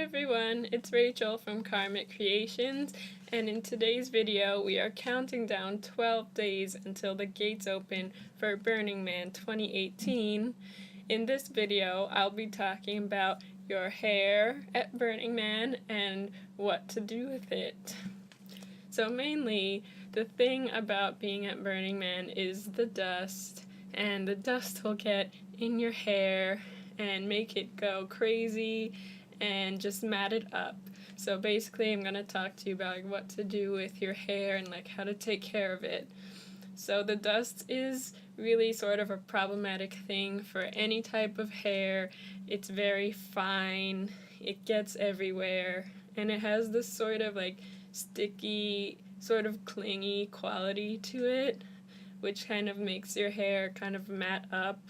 everyone, it's Rachel from Karmic Creations, and in today's video we are counting down 12 days until the gates open for Burning Man 2018. In this video I'll be talking about your hair at Burning Man and what to do with it. So mainly, the thing about being at Burning Man is the dust, and the dust will get in your hair and make it go crazy and just mat it up. So basically I'm going to talk to you about what to do with your hair and how to take care of it. So the dust is really sort of a problematic thing for any type of hair. It's very fine, it gets everywhere, and it has this sort of sticky, sort of clingy quality to it, which kind of makes your hair kind of mat up,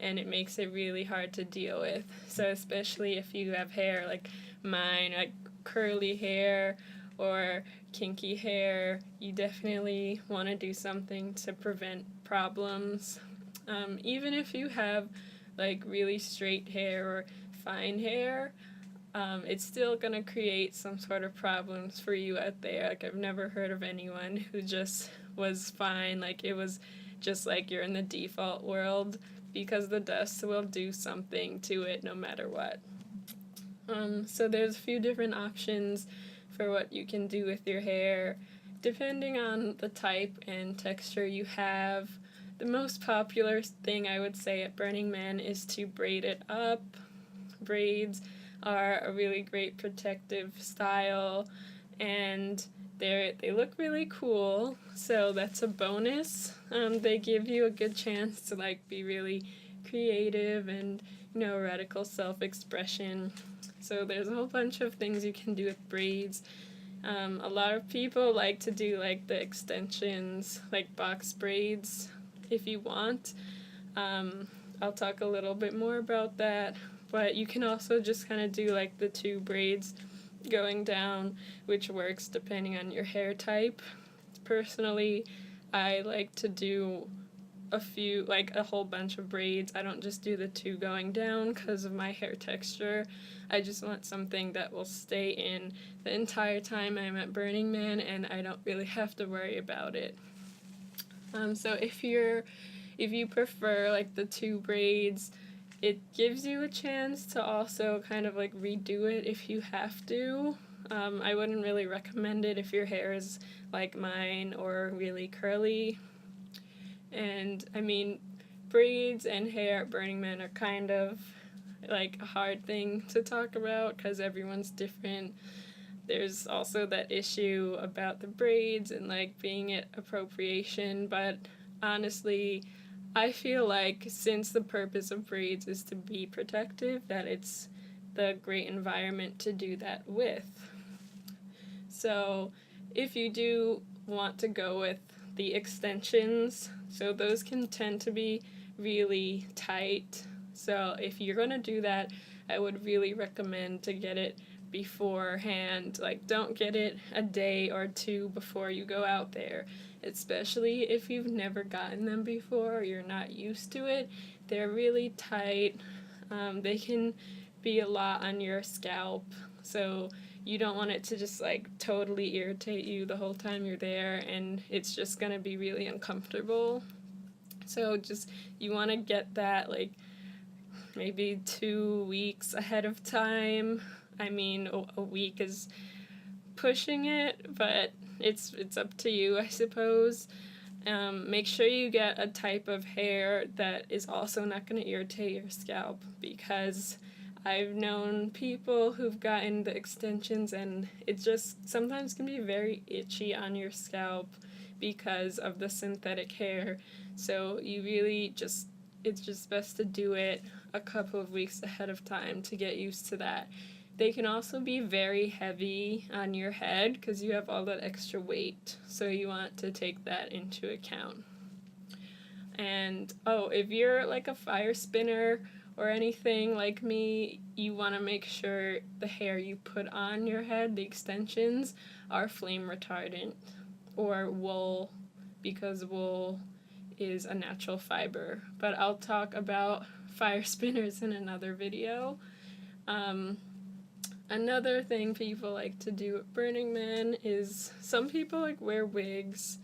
and it makes it really hard to deal with. So especially if you have hair like mine, like curly hair or kinky hair, you definitely want to do something to prevent problems. Even if you have really straight hair or fine hair, it's still going to create some sort of problems for you out there. I've never heard of anyone who just was fine, it was just you're in the default world, because the dust will do something to it no matter what. So there's a few different options for what you can do with your hair, depending on the type and texture you have. The most popular thing I would say at Burning Man is to braid it up. Braids are a really great protective style, and they look really cool, so that's a bonus. They give you a good chance to be really creative and radical self-expression. So there's a whole bunch of things you can do with braids. A lot of people like to do the extensions, box braids, if you want. I'll talk a little bit more about that. But you can also just kind of do the two braids going down, which works depending on your hair type. Personally, I like to do a whole bunch of braids. I don't just do the two going down because of my hair texture. I just want something that will stay in the entire time I'm at Burning Man, and I don't really have to worry about it. So if you prefer the two braids, it gives you a chance to also kind of redo it if you have to. I wouldn't really recommend it if your hair is like mine or really curly. And I mean, braids and hair at Burning Man are kind of a hard thing to talk about because everyone's different. There's also that issue about the braids and being at appropriation, but honestly, I feel since the purpose of braids is to be protective, that it's the great environment to do that with. So if you do want to go with the extensions, so those can tend to be really tight. So if you're going to do that, I would really recommend to get it beforehand. Don't get it a day or two before you go out there, especially if you've never gotten them before or you're not used to it. They're really tight. They can be a lot on your scalp, so you don't want it to just totally irritate you the whole time you're there, and it's just going to be really uncomfortable. So you want to get that maybe 2 weeks ahead of time. I mean, a week is pushing it, but it's up to you, I suppose. Make sure you get a type of hair that is also not going to irritate your scalp, because I've known people who've gotten the extensions and it just sometimes can be very itchy on your scalp because of the synthetic hair. So it's just best to do it a couple of weeks ahead of time to get used to that. They can also be very heavy on your head because you have all that extra weight, so you want to take that into account. And if you're a fire spinner or anything like me, you want to make sure the hair you put on your head, the extensions, are flame retardant, or wool, because wool is a natural fiber. But I'll talk about fire spinners in another video. Another thing people like to do at Burning Man is some people like wear wigs.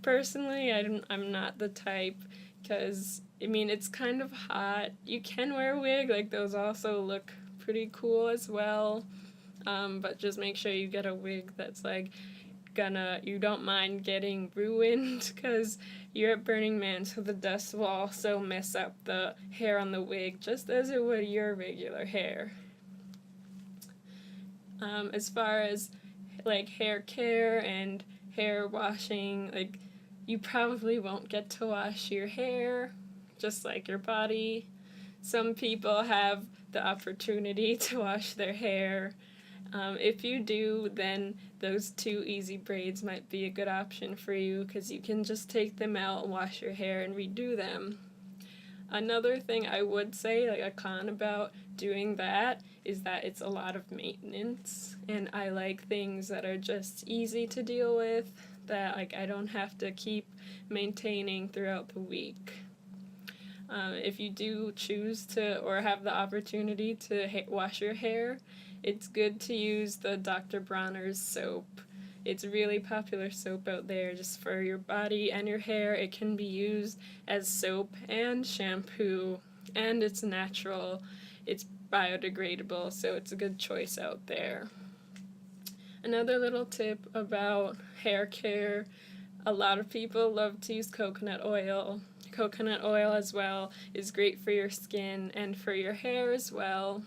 Personally, I'm not the type, because I mean it's kind of hot. You can wear a wig, like those also look pretty cool as well. But just make sure you get a wig that's like you don't mind getting ruined, because you're at Burning Man, so the dust will also mess up the hair on the wig just as it would your regular hair. As far as like hair care and hair washing, like you probably won't get to wash your hair just like your body. Some people have the opportunity to wash their hair. If you do, then those 2 easy braids might be a good option for you, because you can just take them out and wash your hair and redo them. Another thing I would say, like a con about doing that, is that it's a lot of maintenance, and I like things that are just easy to deal with, that like I don't have to keep maintaining throughout the week. If you do choose to or have the opportunity to wash your hair, it's good to use the Dr. Bronner's soap. It's a really popular soap out there just for your body and your hair. It can be used as soap and shampoo, and it's natural. It's biodegradable, so it's a good choice out there. Another little tip about hair care, a lot of people love to use coconut oil. Coconut oil as well is great for your skin and for your hair as well.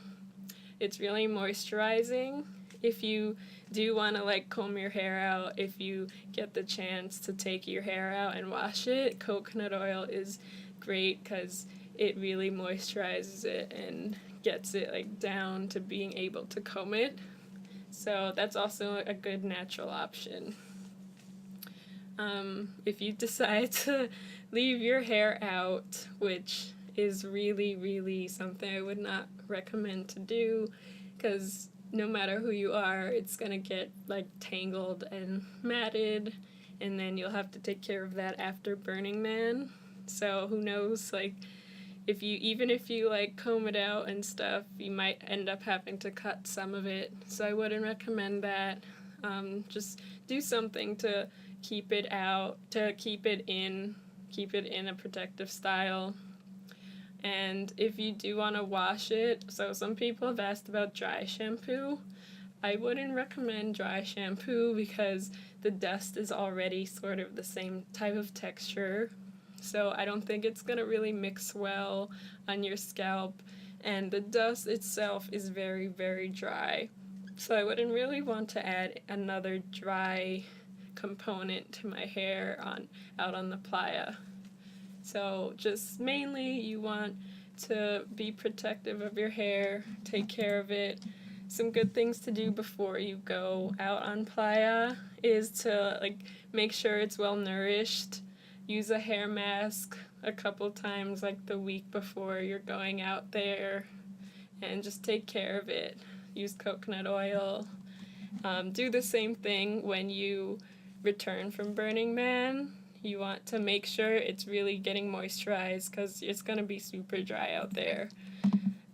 It's really moisturizing. If you do want to like comb your hair out, if you get the chance to take your hair out and wash it, coconut oil is great because it really moisturizes it and gets it like down to being able to comb it. So that's also a good natural option. If you decide to leave your hair out, which is really, really something I would not recommend to do, because no matter who you are, it's going to get like tangled and matted, and then you'll have to take care of that after Burning Man. So who knows, like if you like comb it out and stuff, you might end up having to cut some of it. So I wouldn't recommend that. Just do something to keep it out, to keep it in a protective style. And if you do want to wash it, so some people have asked about dry shampoo. I wouldn't recommend dry shampoo because the dust is already sort of the same type of texture. So I don't think it's going to really mix well on your scalp. And the dust itself is very, very dry. So I wouldn't really want to add another dry component to my hair out on the playa. So just mainly you want to be protective of your hair, take care of it. Some good things to do before you go out on playa is to like make sure it's well nourished. Use a hair mask a couple times like the week before you're going out there, and just take care of it. Use coconut oil. Do the same thing when you return from Burning Man. You want to make sure it's really getting moisturized because it's going to be super dry out there.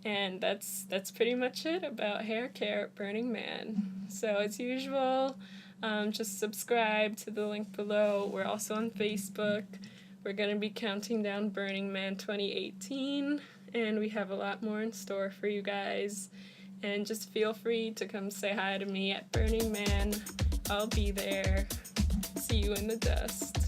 And that's pretty much it about hair care at Burning Man. So as usual, just subscribe to the link below. We're also on Facebook. We're going to be counting down Burning Man 2018, and we have a lot more in store for you guys. And just feel free to come say hi to me at Burning Man. I'll be there. See you in the dust.